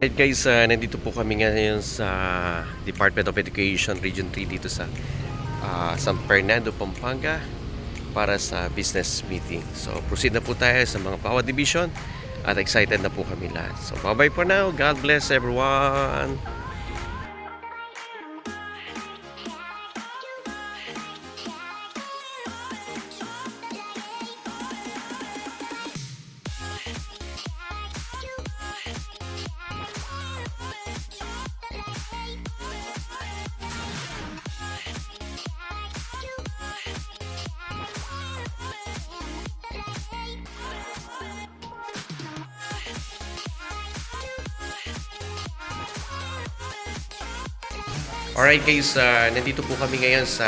Alright guys, nandito po kami ngayon sa Department of Education Region 3 dito sa San Fernando, Pampanga para sa business meeting. So proceed na po tayo sa mga bawat division at excited na po kami lahat. So bye-bye for now. God bless everyone. Alright guys, nandito po kami ngayon sa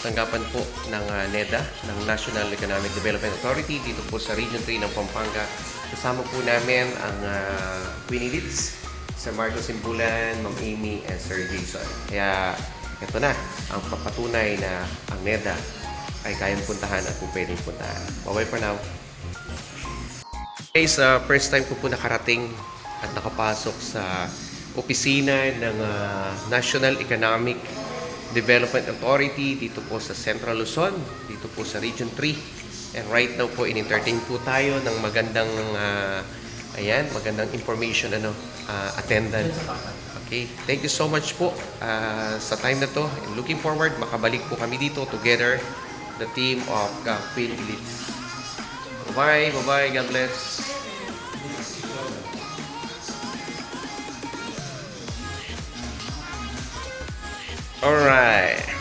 tanggapan po ng NEDA, ng National Economic Development Authority, dito po sa Region 3 ng Pampanga. Kasama po namin ang Queen Elites, Sir Marco Simbulan, Ma'am Amy, and Sir Jason. Kaya ito na ang papatunay na ang NEDA ay kayang puntahan at kung pwedeng puntahan. Bye-bye for now. Guys, first time ko po nakarating at nakapasok sa opisina ng National Economic Development Authority dito po sa Central Luzon, dito po sa Region 3. And right now po in-entertain po tayo ng magandang magandang information attendant. Okay, thank you so much po sa time na to. And looking forward makabalik po kami dito together, the team of Queen Elites. Bye-bye, God bless. Alright.